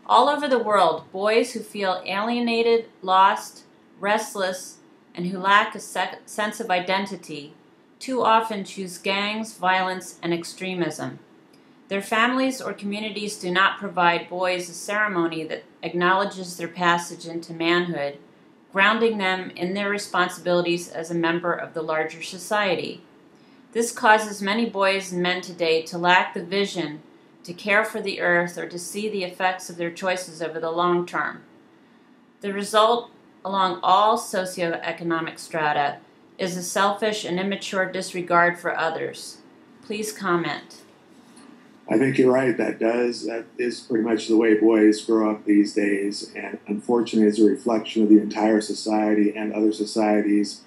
All over the world, boys who feel alienated, lost, restless, and who lack a sense of identity too often choose gangs, violence, and extremism. Their families or communities do not provide boys a ceremony that acknowledges their passage into manhood, grounding them in their responsibilities as a member of the larger society. This causes many boys and men today to lack the vision to care for the earth or to see the effects of their choices over the long term. The result, along all socioeconomic strata, is a selfish and immature disregard for others. Please comment. I think you're right. That is pretty much the way boys grow up these days, and unfortunately, it's a reflection of the entire society and other societies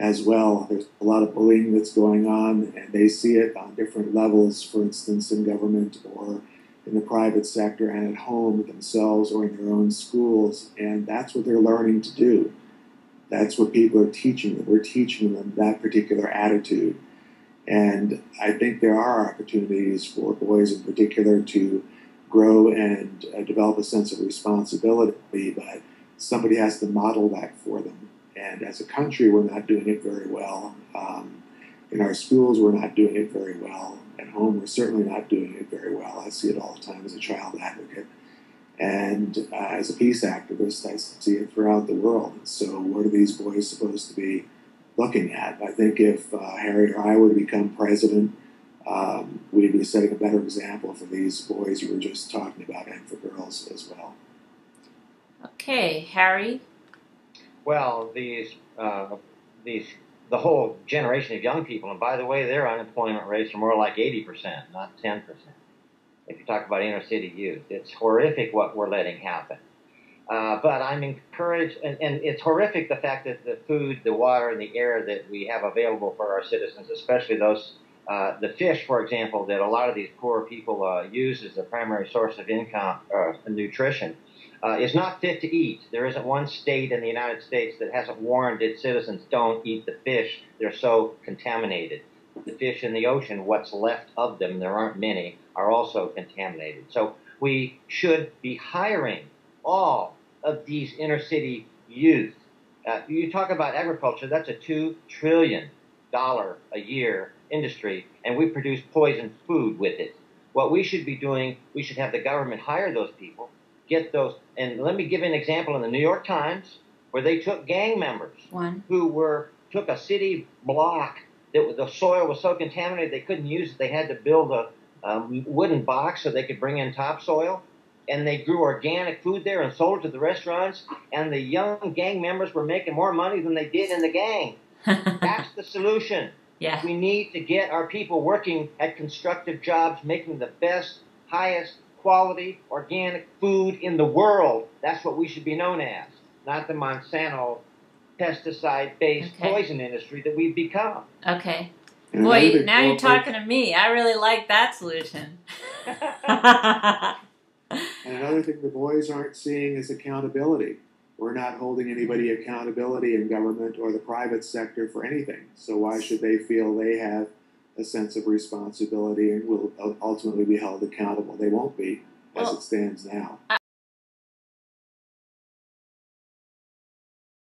as well. There's a lot of bullying that's going on, and they see it on different levels, for instance, in government or in the private sector and at home themselves or in their own schools, and that's what they're learning to do. That's what people are teaching them. We're teaching them that particular attitude. And I think there are opportunities for boys in particular to grow and develop a sense of responsibility, but somebody has to model that for them. And as a country, we're not doing it very well. In our schools, we're not doing it very well. At home, we're certainly not doing it very well. I see it all the time as a child advocate. And as a peace activist, I see it throughout the world. So what are these boys supposed to be looking at? I think if Harry or I were to become president, we'd be setting a better example for these boys you were just talking about and for girls as well. Okay, Harry. Well, the whole generation of young people, and by the way, their unemployment rates are more like 80%, not 10%. If you talk about inner city youth, it's horrific what we're letting happen. But I'm encouraged, and it's horrific the fact that the food, the water, and the air that we have available for our citizens, especially those, the fish, for example, that a lot of these poor people use as the primary source of income, nutrition, is not fit to eat. There isn't one state in the United States that hasn't warned its citizens, don't eat the fish. They're so contaminated. The fish in the ocean, what's left of them, there aren't many, are also contaminated. So we should be hiring all of these inner city youth. You talk about agriculture, that's a $2 trillion a year industry, and we produce poison food with it. What we should be doing, we should have the government hire those people, get those, and let me give you an example in the New York Times, where they took gang members who took a city block that the soil was so contaminated they couldn't use it. They had to build a wooden box so they could bring in topsoil, and they grew organic food there and sold it to the restaurants, and the young gang members were making more money than they did in the gang. That's the solution. Yeah. We need to get our people working at constructive jobs, making the best, highest quality organic food in the world. That's what we should be known as, not the Monsanto pesticide-based poison industry that we've become. Okay. Boy, now you're talking to me. I really like that solution. And another thing the boys aren't seeing is accountability. We're not holding anybody accountability in government or the private sector for anything. So why should they feel they have a sense of responsibility and will ultimately be held accountable? They won't be, as it stands now.